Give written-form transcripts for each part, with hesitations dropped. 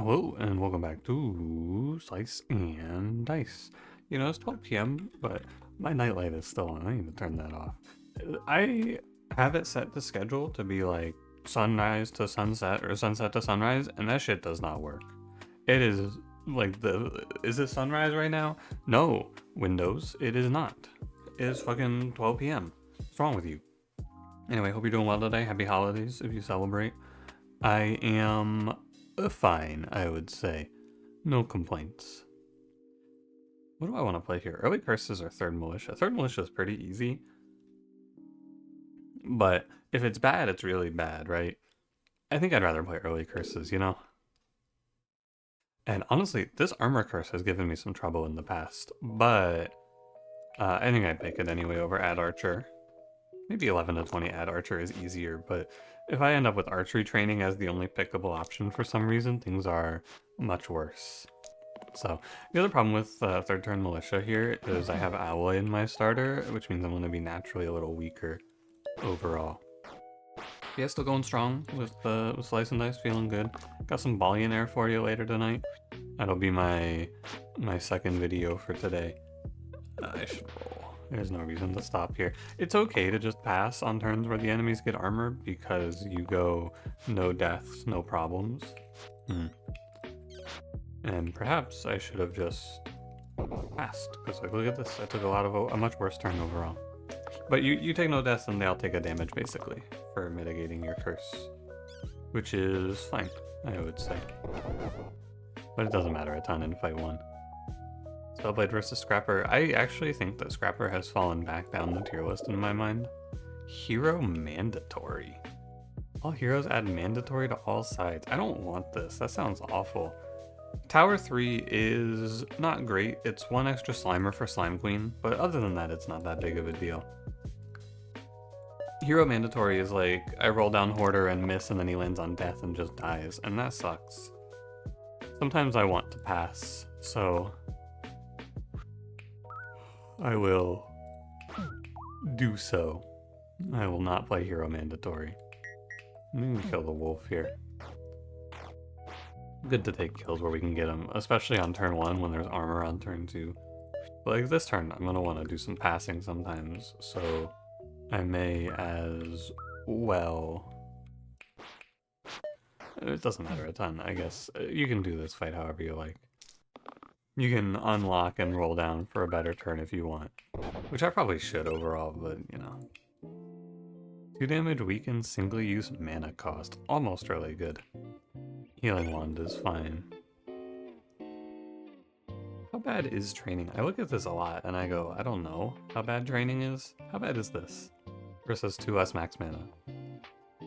Hello and welcome back to Slice and Dice. You know, it's 12 p.m., but my nightlight is still on. I need to turn that off. I have it set to schedule to be like sunrise to sunset or sunset to sunrise, and that shit does not work. It is like is it sunrise right now? No, Windows, it is not. It is fucking 12 p.m. What's wrong with you? Anyway, hope you're doing well today. Happy holidays if you celebrate. I am fine, I would say. No complaints. What do I want to play here? Early Curses or Third Militia? Third Militia is pretty easy, but if it's bad, it's really bad, right? I think I'd rather play Early Curses, you know? And honestly, this Armor Curse has given me some trouble in the past, but I think I'd pick it anyway over Ad Archer. Maybe 11 to 20 Ad Archer is easier, but if I end up with archery training as the only pickable option for some reason, things are much worse. So the other problem with third turn militia here is I have alloy in my starter, which means I'm going to be naturally a little weaker overall. Yeah, still going strong with Slice and Dice, feeling good. Got some Billionaire for you later tonight. That'll be my second video for today. I should roll. There's no reason to stop here. It's okay to just pass on turns where the enemies get armor because you go no deaths, no problems. And perhaps I should have just passed, because like, look at this, I took a much worse turn overall. But you take no deaths and they all take a damage basically for mitigating your curse, which is fine, I would say. But it doesn't matter a ton in fight 1. Spellblade versus Scrapper. I actually think that Scrapper has fallen back down the tier list in my mind. Hero mandatory. All heroes add mandatory to all sides. I don't want this. That sounds awful. Tower 3 is not great. It's one extra Slimer for Slime Queen, but other than that, it's not that big of a deal. Hero mandatory is like, I roll down Hoarder and miss and then he lands on death and just dies, and that sucks. Sometimes I want to pass, so I will do so. I will not play hero mandatory. I'm gonna kill the wolf here. Good to take kills where we can get them, especially on turn 1 when there's armor on turn 2. But like this turn, I'm gonna want to do some passing sometimes, so I may as well. It doesn't matter a ton, I guess. You can do this fight however you like. You can unlock and roll down for a better turn if you want. Which I probably should overall, but you know. 2 damage weakens single use mana cost. Almost really good. Healing Wand is fine. How bad is training? I look at this a lot and I go, I don't know how bad training is. How bad is this? Versus 2 less max mana. 2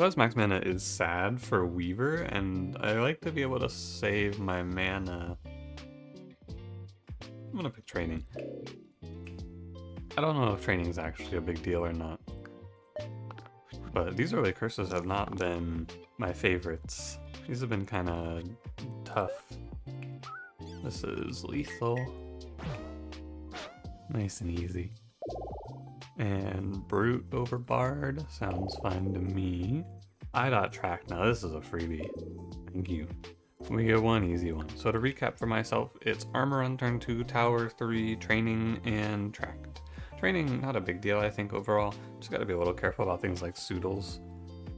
less max mana is sad for Weaver, and I like to be able to save my mana. I'm gonna pick training. I don't know if training is actually a big deal or not. But these early curses have not been my favorites. These have been kind of tough. This is lethal. Nice and easy. And Brute over Bard sounds fine to me. I.track, now this is a freebie. Thank you. We get one easy one. So to recap for myself, it's Armor on turn 2, Tower 3, Training, and Tracked. Training, not a big deal, I think, overall. Just gotta be a little careful about things like Soodles.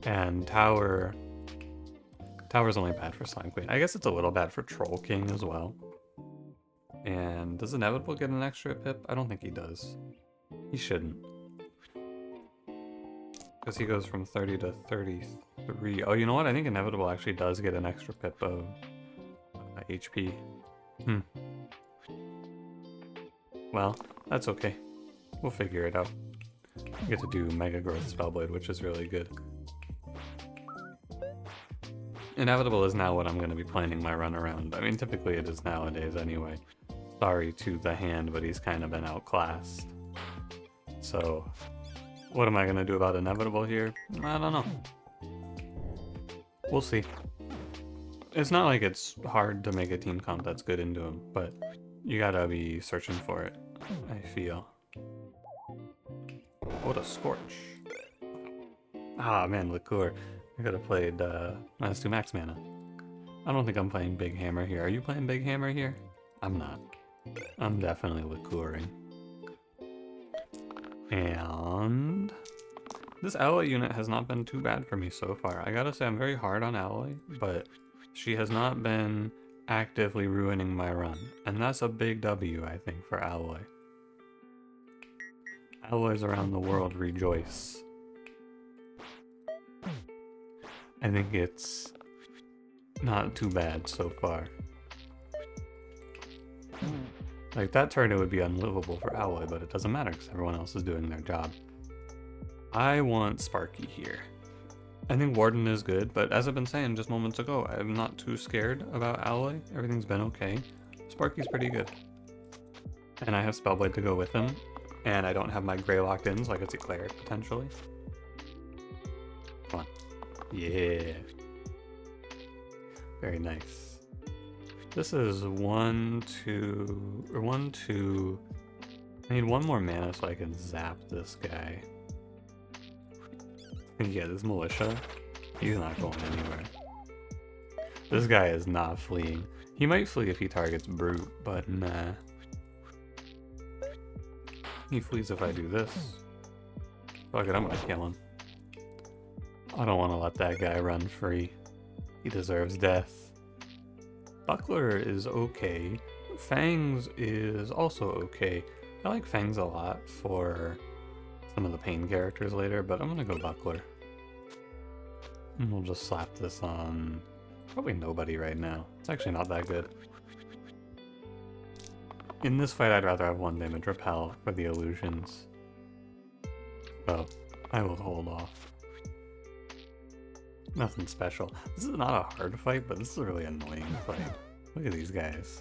And Tower's only bad for Slime Queen. I guess it's a little bad for Troll King as well. And does Inevitable get an extra pip? I don't think he does. He shouldn't. Because he goes from 30 to 33. Oh, you know what? I think Inevitable actually does get an extra pip of HP. Well, that's okay. We'll figure it out. I get to do Mega Growth Spellblade, which is really good. Inevitable is now what I'm going to be planning my run around. I mean, typically it is nowadays anyway. Sorry to the hand, but he's kind of been outclassed. So, what am I going to do about Inevitable here? I don't know. We'll see. It's not like it's hard to make a team comp that's good into him, but you gotta be searching for it, I feel. What a Scorch. Ah, man, Liqueur. I could have played -2 max mana. I don't think I'm playing Big Hammer here. Are you playing Big Hammer here? I'm not. I'm definitely liqueuring. And this alloy unit has not been too bad for me so far. I gotta say, I'm very hard on alloy, but she has not been actively ruining my run. And that's a big W, I think, for alloy. Alloys around the world rejoice. I think it's not too bad so far. Like, that turn it would be unlivable for alloy, but it doesn't matter because everyone else is doing their job. I want Sparky here. I think Warden is good, but as I've been saying just moments ago, I'm not too scared about alloy. Everything's been okay. Sparky's pretty good. And I have Spellblade to go with him, and I don't have my Grey locked in, so I could see Cleric potentially. Come on. Yeah. Very nice. This is 1, 2, or 1, 2. I need one more mana so I can zap this guy. Yeah, this militia, he's not going anywhere. This guy is not fleeing. He might flee if he targets Brute, but nah. He flees if I do this. Fuck it, I'm gonna kill him. I don't want to let that guy run free. He deserves death. Buckler is okay. Fangs is also okay. I like Fangs a lot for some of the pain characters later, but I'm gonna go Buckler. And we'll just slap this on probably nobody right now. It's actually not that good. In this fight, I'd rather have 1 damage repel for the illusions. So, I will hold off. Nothing special. This is not a hard fight, but this is a really annoying fight. Look at these guys.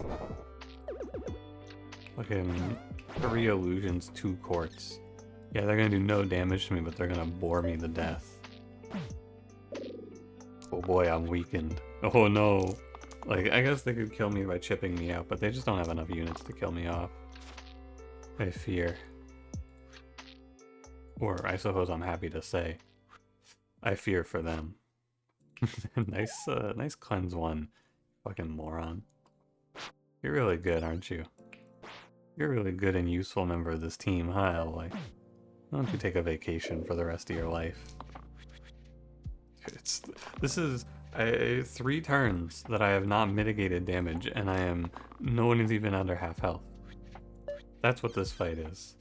Fucking 3 illusions, 2 courts. Yeah, they're gonna do no damage to me, but they're gonna bore me to death. Oh boy, I'm weakened. Oh no. Like, I guess they could kill me by chipping me out, but they just don't have enough units to kill me off. I fear. Or, I suppose I'm happy to say, I fear for them. Nice cleanse 1. Fucking moron. You're really good, aren't you? You're a really good and useful member of this team, huh, Alloy? Why don't you take a vacation for the rest of your life? This is 3 turns that I have not mitigated damage, and no one is even under half health. That's what this fight is.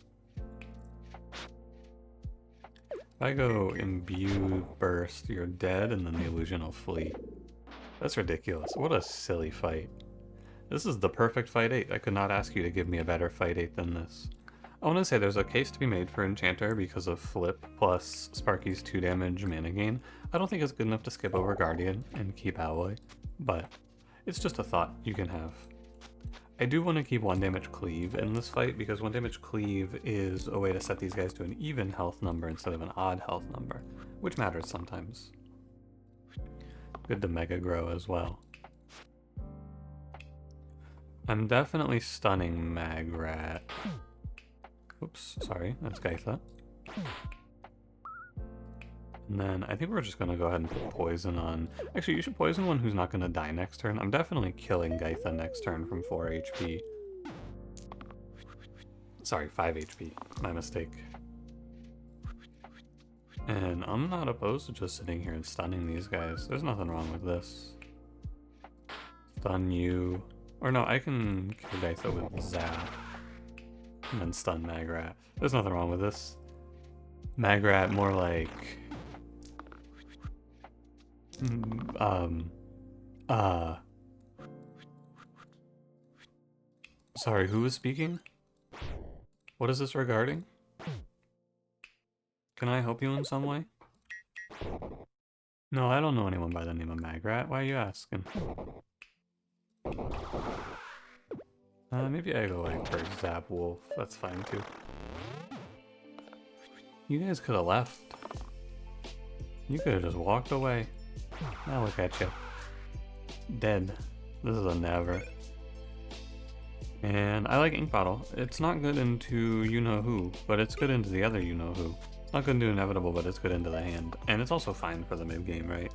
If I go Imbue, Burst, you're dead, and then the illusion will flee. That's ridiculous. What a silly fight. This is the perfect fight 8. I could not ask you to give me a better fight 8 than this. I want to say there's a case to be made for Enchanter because of Flip plus Sparky's 2 damage mana gain. I don't think it's good enough to skip over Guardian and keep Alloy, but it's just a thought you can have. I do want to keep 1 damage Cleave in this fight because 1 damage Cleave is a way to set these guys to an even health number instead of an odd health number, which matters sometimes. Good to Mega Grow as well. I'm definitely stunning Magrat. Oops, sorry, that's Gaitha. And then I think we're just gonna go ahead and put poison on. Actually, you should poison one who's not gonna die next turn. I'm definitely killing Gaitha next turn from 4 HP. Sorry, 5 HP. My mistake. And I'm not opposed to just sitting here and stunning these guys. There's nothing wrong with this. Stun you. Or no, I can kill Gaitha with Zap. And then stun Magrat. There's nothing wrong with this. Magrat more like... Sorry, who is speaking? What is this regarding? Can I help you in some way? No, I don't know anyone by the name of Magrat. Why are you asking? Maybe I go like for Zap Wolf. That's fine too. You guys could have left. You could have just walked away. Now look at you. Dead. This is a never. And I like Ink Bottle. It's not good into you-know-who, but it's good into the other you-know-who. It's not good into inevitable, but it's good into the hand. And it's also fine for the mid-game, right?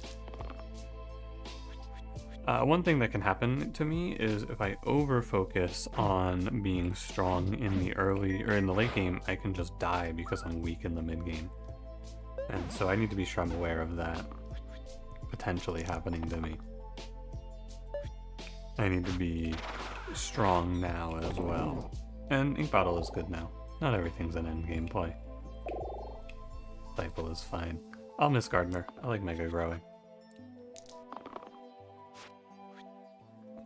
One thing that can happen to me is if I over-focus on being strong in the early, or in the late game, I can just die because I'm weak in the mid-game. And so I need to be sure I'm aware of that potentially happening to me. I need to be strong now as well. And Ink Bottle is good now. Not everything's an endgame play. Stifle is fine. I'll miss Gardener. I like Mega Growing.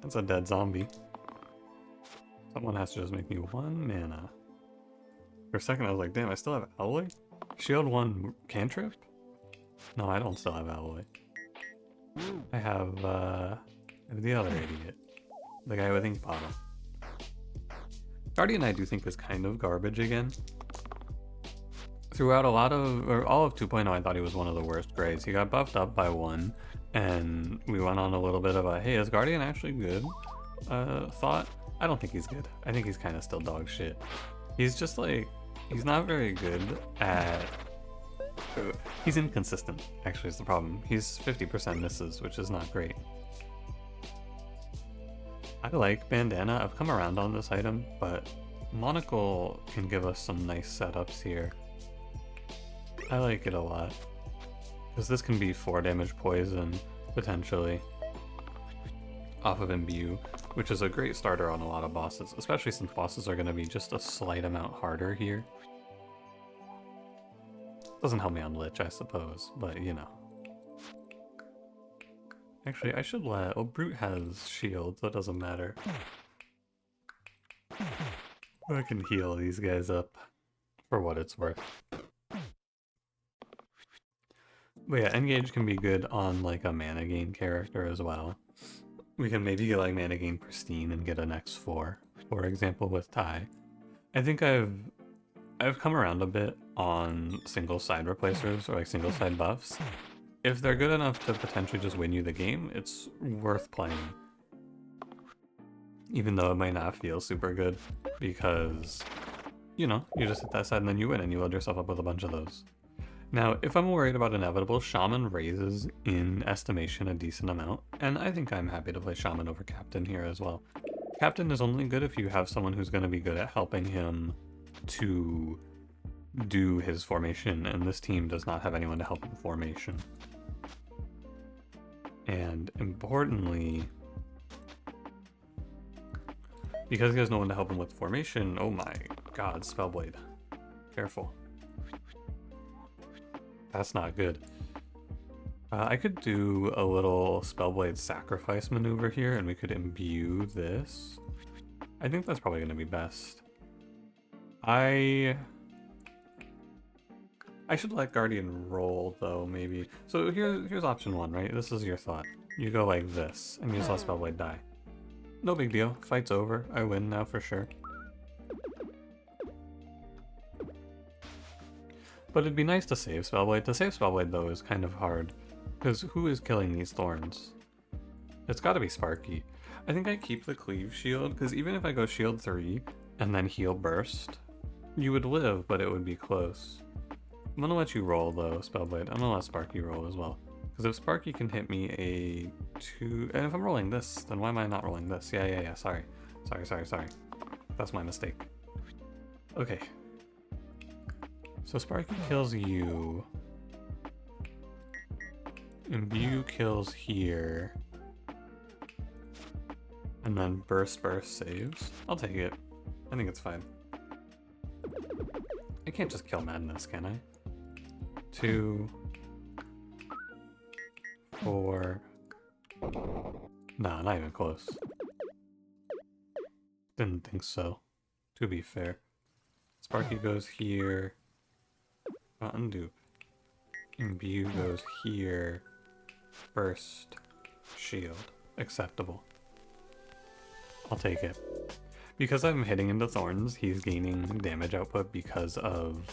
That's a dead zombie. Someone has to just make me 1 mana. For a second I was like, damn, I still have Alloy? Shield 1 cantrip? No, I don't still have Alloy. I have the other idiot. The guy with Ink Bottle. Guardian I do think is kind of garbage again. Throughout all of 2.0 I thought he was one of the worst grades. He got buffed up by 1, and we went on a little bit of a, hey, is Guardian actually good thought. I don't think he's good. I think he's kind of still dog shit. He's just like, he's not very good at, he's inconsistent, actually is the problem. He's 50% misses, which is not great. I like Bandana. I've come around on this item, but Monocle can give us some nice setups here. I like it a lot. Because this can be 4 damage poison, potentially, off of Imbue, which is a great starter on a lot of bosses, especially since bosses are going to be just a slight amount harder here. Doesn't help me on Lich, I suppose, but you know. Actually, I should let... well, Brute has shield, so it doesn't matter. I can heal these guys up for what it's worth. But yeah, Engage can be good on like a mana gain character as well. We can maybe get like mana gain Pristine and get an X4, for example, with Tai. I think I've come around a bit on single side replacers or like single side buffs. If they're good enough to potentially just win you the game, it's worth playing. Even though it might not feel super good, because, you know, you just hit that side and then you win and you load yourself up with a bunch of those. Now, if I'm worried about inevitable, Shaman raises in estimation a decent amount, and I think I'm happy to play Shaman over Captain here as well. Captain is only good if you have someone who's going to be good at helping him to do his formation, and this team does not have anyone to help with formation. And importantly, because he has no one to help him with formation, oh my god, Spellblade. Careful. That's not good. I could do a little Spellblade sacrifice maneuver here, and we could imbue this. I think that's probably going to be best. I should let Guardian roll, though, maybe. So here's option 1, right? This is your thought. You go like this, and you just let Spellblade die. No big deal. Fight's over. I win now for sure. But it'd be nice to save Spellblade. To save Spellblade, though, is kind of hard. Because who is killing these thorns? It's gotta be Sparky. I think I keep the Cleave Shield, because even if I go Shield 3 and then Heal Burst, you would live, but it would be close. I'm gonna let you roll, though, Spellblade. I'm gonna let Sparky roll as well. Because if Sparky can hit me a 2... and if I'm rolling this, then why am I not rolling this? Yeah, sorry. Sorry. That's my mistake. Okay. So Sparky kills you. Imbue kills here. And then Burst saves. I'll take it. I think it's fine. I can't just kill Madness, can I? 2... 4... Nah, not even close. Didn't think so, to be fair. Sparky goes here. Undo. Imbue goes here. Burst. Shield. Acceptable. I'll take it. Because I'm hitting into thorns, he's gaining damage output because of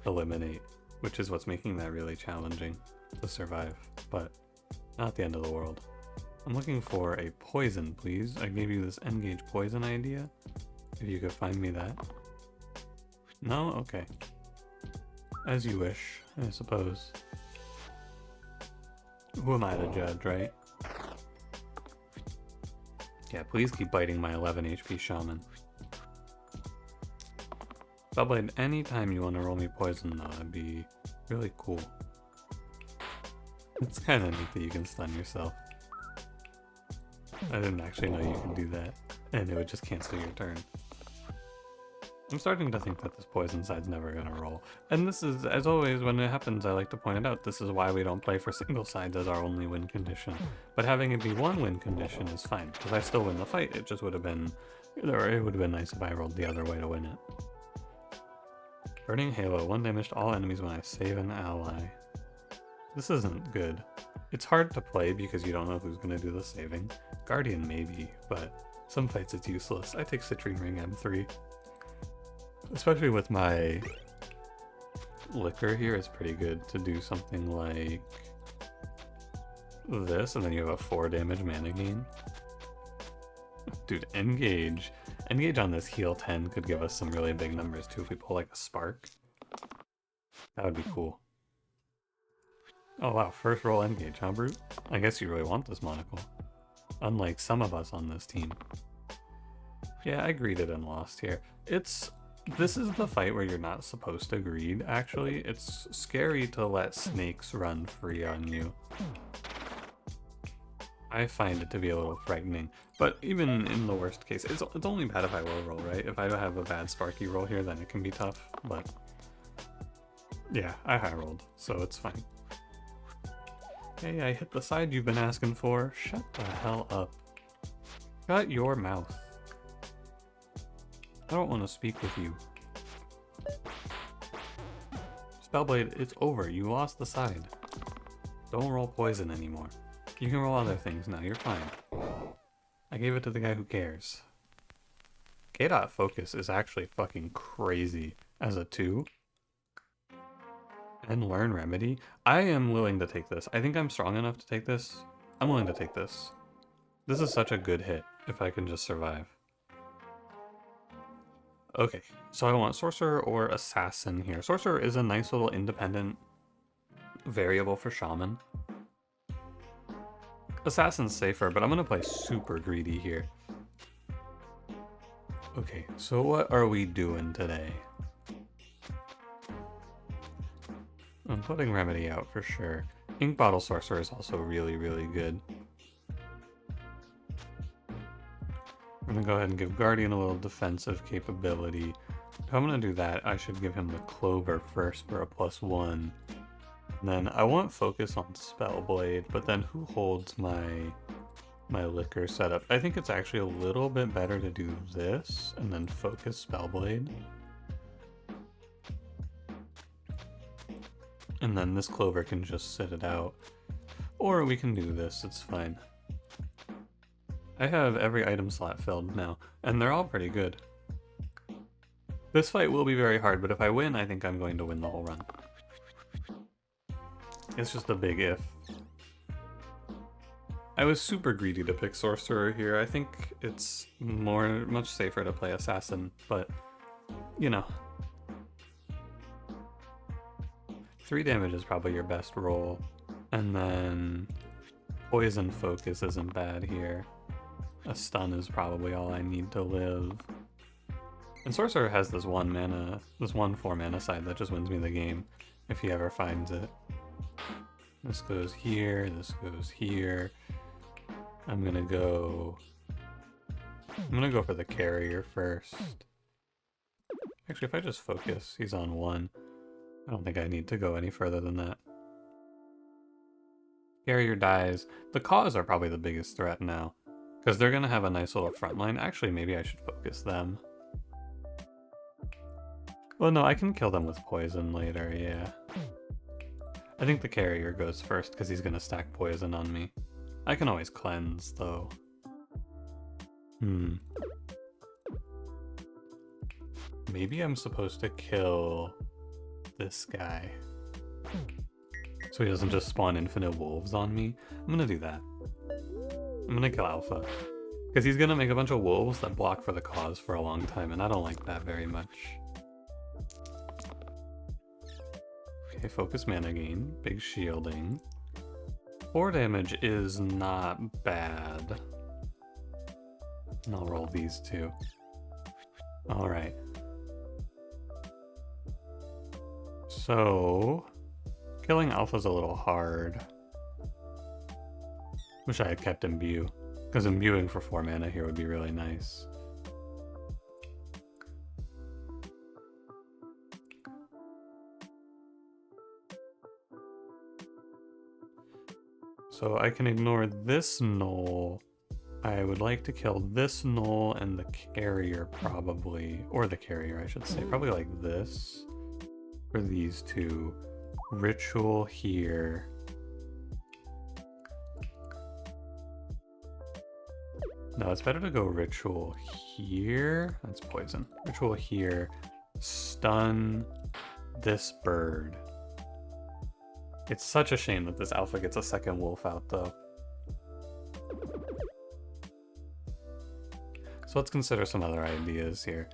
Eliminate, which is what's making that really challenging to survive, but not the end of the world. I'm looking for a poison, please. I gave you this Engage poison idea. If you could find me that. No? Okay. As you wish, I suppose. Who am I to judge, right? Yeah, please keep biting my 11 HP shaman. Spellblade, anytime you want to roll me poison though, that'd be really cool. It's kind of neat that you can stun yourself. I didn't actually know you can do that, and it would just cancel your turn. I'm starting to think that this poison side's never gonna roll. And this is, as always, when it happens, I like to point it out, this is why we don't play for single sides as our only win condition. But having it be one win condition is fine, because I still win the fight, it just would have been, or it would have been nice if I rolled the other way to win it. Burning Halo, 1 damage to all enemies when I save an ally. This isn't good. It's hard to play because you don't know who's gonna do the saving. Guardian maybe, but some fights it's useless. I take Citrine Ring M3. Especially with my liquor here, it's pretty good to do something like this, and then you have a 4 damage mana gain. Dude, Engage. Engage on this heal 10 could give us some really big numbers too if we pull like a spark. That would be cool. Oh wow, first roll Engage, huh, Brute? I guess you really want this monocle. Unlike some of us on this team. Yeah, I greeded and lost here. This is the fight where you're not supposed to greed, actually. It's scary to let snakes run free on you. I find it to be a little frightening. But even in the worst case, it's only bad if I low roll, right? If I don't have a bad Sparky roll here, then it can be tough. But yeah, I high rolled, so it's fine. Hey, I hit the side you've been asking for. Shut the hell up. Shut your mouth. I don't want to speak with you. Spellblade, it's over. You lost the side. Don't roll poison anymore. You can roll other things now. You're fine. I gave it to the guy who cares. K-Dot Focus is actually fucking crazy as a 2. And Learn Remedy. I am willing to take this. I think I'm strong enough to take this. I'm willing to take this. This is such a good hit if I can just survive. Okay, so I want Sorcerer or Assassin here. Sorcerer is a nice little independent variable for Shaman. Assassin's safer, but I'm gonna play super greedy here. Okay, so what are we doing today? I'm putting Remedy out for sure. Ink Bottle Sorcerer is also really, really good. I'm gonna go ahead and give Guardian a little defensive capability. If I'm gonna do that, I should give him the Clover first for a +1. And then I want Focus on Spellblade, but then who holds my liquor setup? I think it's actually a little bit better to do this and then Focus Spellblade. And then this Clover can just sit it out. Or we can do this, it's fine. I have every item slot filled now, and they're all pretty good. This fight will be very hard, but if I win, I think I'm going to win the whole run. It's just a big if. I was super greedy to pick Sorcerer here. I think it's much safer to play Assassin, but, you know. 3 damage is probably your best roll, and then Poison Focus isn't bad here. A stun is probably all I need to live. And Sorcerer has this 1 mana, this 1/4 mana side that just wins me the game, if he ever finds it. This goes here, this goes here. I'm gonna go for the carrier first. Actually, if I just focus, he's on 1. I don't think I need to go any further than that. Carrier dies. The Cause are probably the biggest threat now, because they're gonna have a nice little front line. Actually, maybe I should focus them. Well, no, I can kill them with poison later, yeah. I think the carrier goes first because he's gonna stack poison on me. I can always cleanse, though. Maybe I'm supposed to kill this guy, so he doesn't just spawn infinite wolves on me. I'm gonna do that. I'm gonna kill Alpha, because he's gonna make a bunch of wolves that block for the Cause for a long time, and I don't like that very much. Okay, focus mana gain, big shielding. 4 damage is not bad. And I'll roll these two. Alright. So, killing Alpha's a little hard. Wish I had kept Imbue, because imbuing for 4 mana here would be really nice. So I can ignore this null. I would like to kill this null and the carrier probably, or the carrier I should say, probably like this for these two. Ritual here. No, it's better to go ritual here. That's poison. Ritual here. Stun this bird. It's such a shame that this alpha gets a second wolf out, though. So let's consider some other ideas here.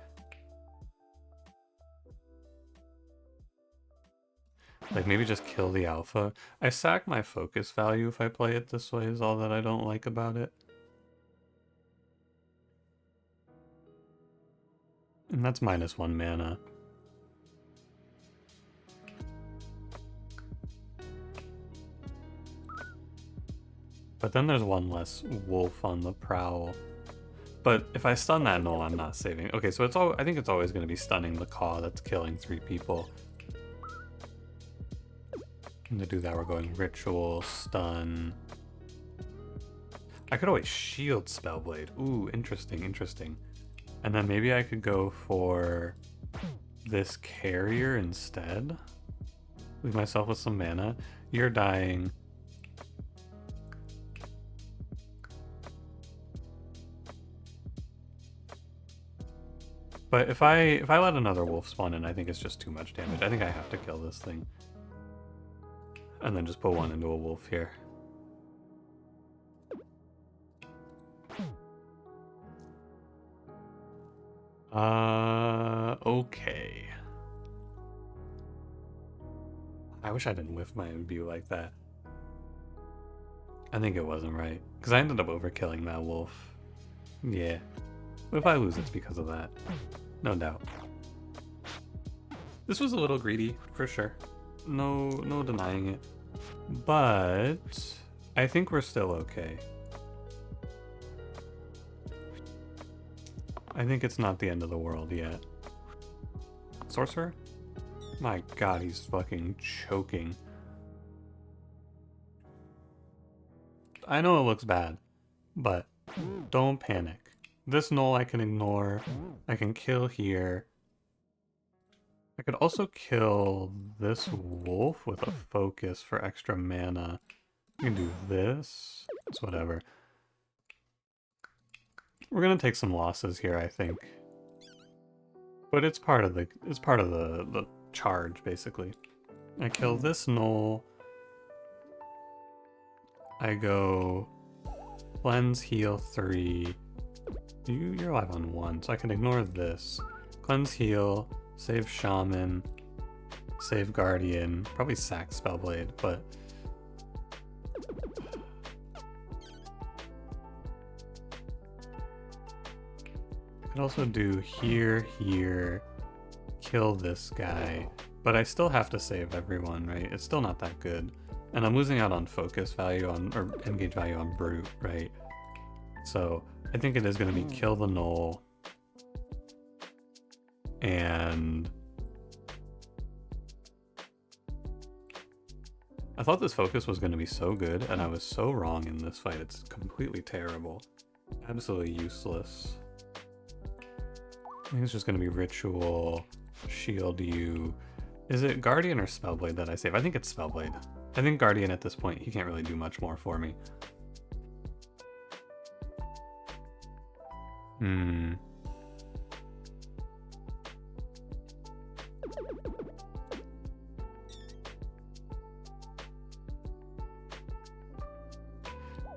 Like maybe just kill the alpha. I sack my focus value if I play it this way is all that I don't like about it. And that's -1 mana. But then there's one less wolf on the prowl. But if I stun that null, I'm not saving. Okay, so it's all. I think it's always going to be stunning the caw that's killing 3 people. And to do that, we're going ritual, stun. I could always shield Spellblade. Ooh, interesting, interesting. And then maybe I could go for this carrier instead. Leave myself with some mana. You're dying. But if I let another wolf spawn in, I think it's just too much damage. I think I have to kill this thing. And then just put one into a wolf here. Okay. I wish I didn't whiff my imbue like that. I think it wasn't right. Because I ended up overkilling that wolf. Yeah. But if I lose, it's because of that. No doubt. This was a little greedy, for sure. No denying it. But I think we're still okay. I think it's not the end of the world yet. Sorcerer? My god, he's fucking choking. I know it looks bad, but don't panic. This null I can ignore. I can kill here. I could also kill this wolf with a focus for extra mana. I can do this. It's whatever. We're gonna take some losses here, I think. But it's part of the charge, basically. I kill this null. I go cleanse, heal 3. You're alive on 1, so I can ignore this. Cleanse, heal, save Shaman, save Guardian, probably sack Spellblade, but I could also do here, kill this guy, but I still have to save everyone, right? It's still not that good. And I'm losing out on focus value or engage value on Brute, right? So I think it is going to be kill the null and I thought this focus was going to be so good and I was so wrong in this fight. It's completely terrible. Absolutely useless. I think it's just going to be ritual, shield you. Is it Guardian or Spellblade that I save? I think it's Spellblade. I think Guardian at this point, he can't really do much more for me.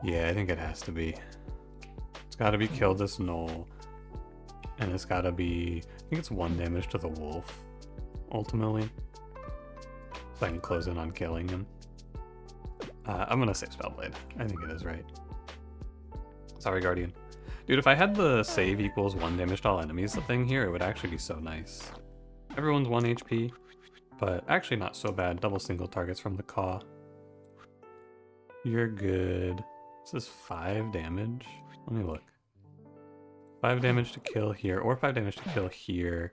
Yeah, I think it has to be. It's got to be kill this null. And it's got to be... I think it's 1 damage to the wolf, ultimately. so I can close in on killing him. I'm gonna save Spellblade. I think it is right. Sorry, Guardian. Dude, if I had the save equals 1 damage to all enemies the thing here, it would actually be so nice. Everyone's 1 HP, but actually not so bad. Double single targets from the Caw. You're good. This is 5 damage. Let me look. 5 damage to kill here, or 5 damage to kill here.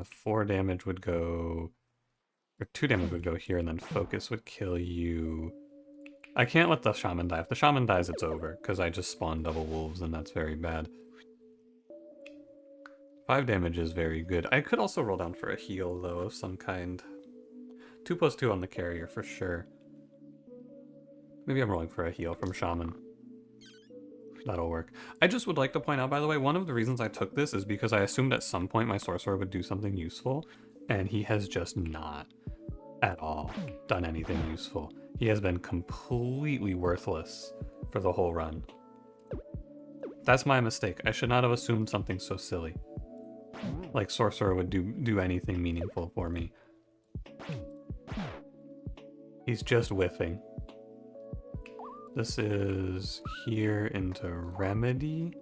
4 damage would go... Or 2 damage would go here, and then focus would kill you. I can't let the shaman die. If the shaman dies, it's over, because I just spawned double wolves, and that's very bad. 5 damage is very good. I could also roll down for a heal, though, of some kind. 2+2 on the carrier, for sure. Maybe I'm rolling for a heal from shaman. That'll work. I just would like to point out, by the way, one of the reasons I took this is because I assumed at some point my sorcerer would do something useful, and he has just not at all done anything useful. He has been completely worthless for the whole run. That's my mistake. I should not have assumed something so silly. Like sorcerer would do anything meaningful for me. He's just whiffing. This is here into Remedy,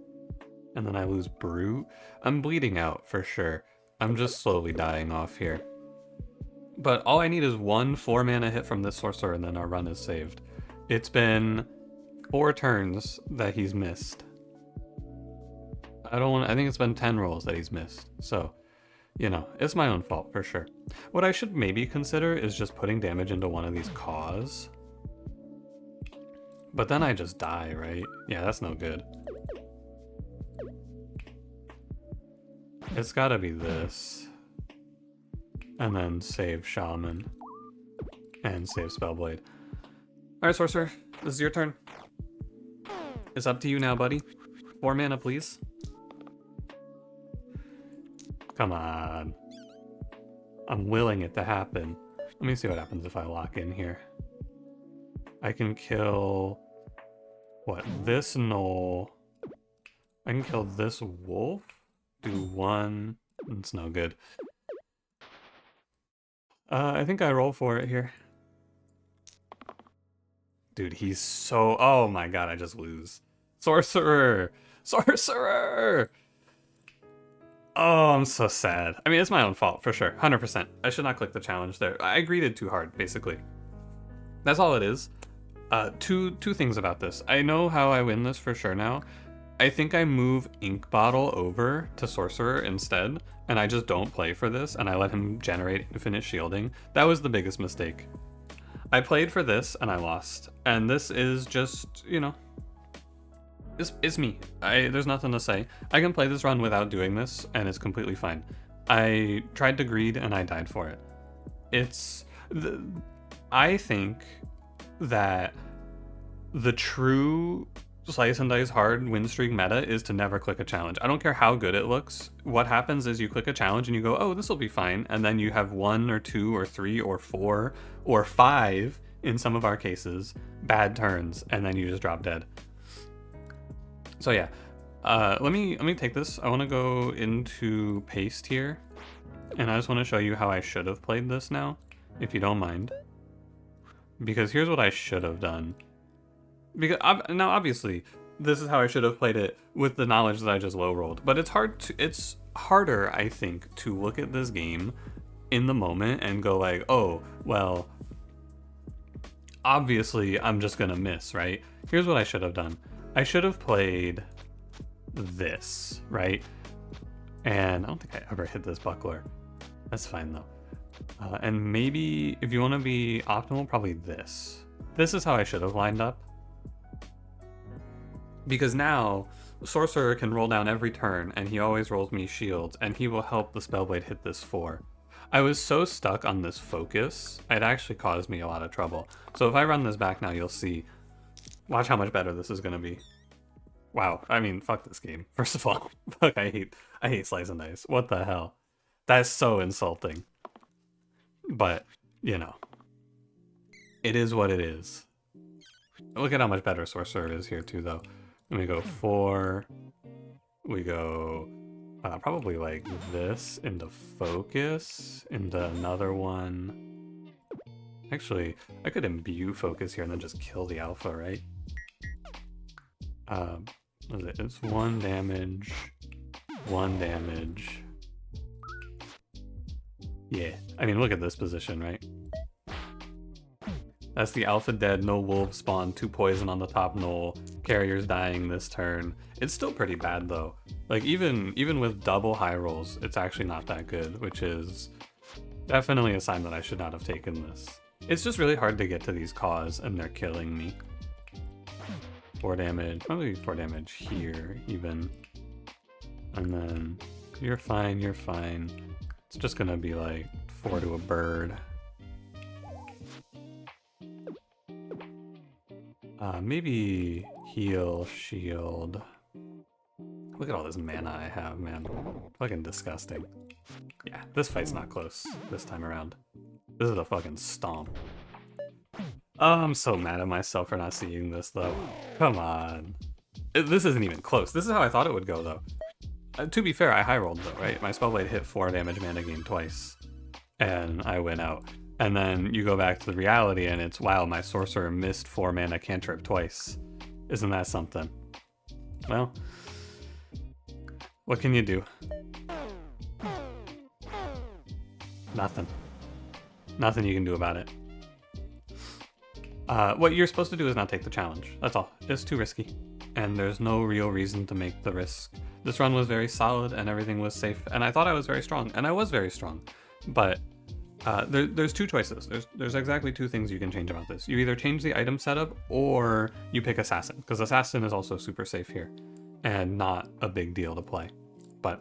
and then I lose Brute. I'm bleeding out for sure. I'm just slowly dying off here. But all I need is 1 4-mana hit from this sorcerer, and then our run is saved. It's been 4 turns that he's missed. I think it's been 10 rolls that he's missed. So, you know, it's my own fault for sure. What I should maybe consider is just putting damage into one of these Caws. But then I just die, right? Yeah, that's no good. It's gotta be this. And then save Shaman. And save Spellblade. Alright, Sorcerer. This is your turn. It's up to you now, buddy. 4 mana, please. Come on. I'm willing it to happen. Let me see what happens if I lock in here. I can kill... What? This Gnoll. I can kill this wolf. Do 1. It's no good. I think I roll for it here. Dude, he's so... Oh my god, I just lose. Sorcerer! Sorcerer! Oh, I'm so sad. I mean, it's my own fault, for sure. 100%. I should not click the challenge there. I greeted too hard, basically. That's all it is. Two things about this. I know how I win this for sure now. I think I move Ink Bottle over to Sorcerer instead, and I just don't play for this, and I let him generate infinite shielding. That was the biggest mistake. I played for this, and I lost. And this is just, you know... It's me. There's nothing to say. I can play this run without doing this, and it's completely fine. I tried to greed, and I died for it. I think that the true slice and dice hard win streak meta is to never click a challenge. I don't care how good it looks. What happens is you click a challenge and you go, oh, this will be fine. And then you have 1 or 2 or 3 or 4 or 5, in some of our cases, bad turns, and then you just drop dead. So yeah, let me take this. I want to go into paste here, and I just want to show you how I should have played this now, if you don't mind. Because here's what I should have done. Because now obviously this is how I should have played it with the knowledge that I just low rolled. But it's harder, I think, to look at this game in the moment and go like, oh, well, obviously I'm just gonna miss, right? Here's what I should have done. I should have played this, right? And I don't think I ever hit this buckler. That's fine though. And maybe if you want to be optimal, probably this. This is how I should have lined up. Because now, Sorcerer can roll down every turn, and he always rolls me shields, and he will help the Spellblade hit this 4. I was so stuck on this focus, it actually caused me a lot of trouble. So if I run this back now, you'll see. Watch how much better this is going to be. Wow, I mean, fuck this game. First of all, fuck, I hate slice and dice. What the hell? That's so insulting. But, you know, it is what it is. Look at how much better Sorcerer is here too, though. Let me go 4. We go probably like this into focus, into another one. Actually, I could imbue focus here and then just kill the alpha, right? What is it? It's 1 damage, 1 damage. Yeah, I mean, look at this position, right? That's the alpha dead, no wolves spawn, 2 poison on the top knoll, carriers dying this turn. It's still pretty bad though. Like even with double high rolls, it's actually not that good, which is definitely a sign that I should not have taken this. It's just really hard to get to these caws and they're killing me. 4 damage, probably 4 damage here even. And then you're fine, you're fine. It's just gonna be like 4 to a bird. Maybe heal, shield. Look at all this mana I have, man. Fucking disgusting. Yeah, this fight's not close this time around. This is a fucking stomp. Oh, I'm so mad at myself for not seeing this, though. Come on. This isn't even close. This is how I thought it would go, though. To be fair, I high rolled, though, right? My Spellblade hit 4 damage mana gain twice, and I went out. And then you go back to the reality and it's, wow, my Sorcerer missed 4 mana cantrip twice. Isn't that something? Well, what can you do? Nothing. Nothing you can do about it. What you're supposed to do is not take the challenge. That's all. It's too risky. And there's no real reason to make the risk. This run was very solid and everything was safe. And I thought I was very strong. And I was very strong. But there's 2 choices. There's exactly 2 things you can change about this. You either change the item setup or you pick Assassin, because Assassin is also super safe here and not a big deal to play. But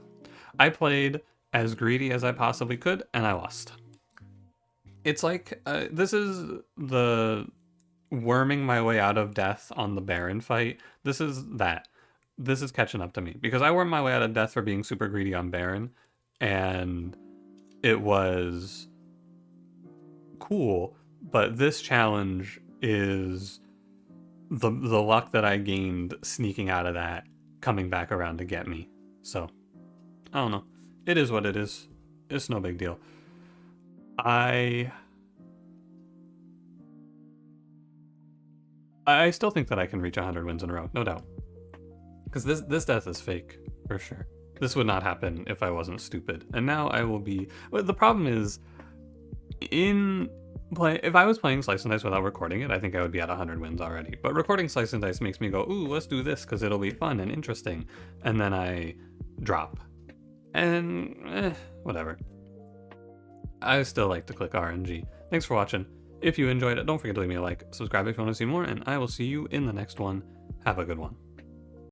I played as greedy as I possibly could and I lost. It's like, this is the worming my way out of death on the Baron fight. This is that. This is catching up to me because I wormed my way out of death for being super greedy on Baron and it was cool, but this challenge is the luck that I gained sneaking out of that coming back around to get me. So I don't know, it is what it is. It's no big deal. I still think that I can reach 100 wins in a row, no doubt, because this death is fake for sure. This would not happen if I wasn't stupid, and now I will be. Well, the problem is, if I was playing Slice and Dice without recording it, I think I would be at 100 wins already. But recording Slice and Dice makes me go, ooh, let's do this because it'll be fun and interesting. And then I drop. And whatever. I still like to click RNG. Thanks for watching. If you enjoyed it, don't forget to leave me a like, subscribe if you want to see more, and I will see you in the next one. Have a good one.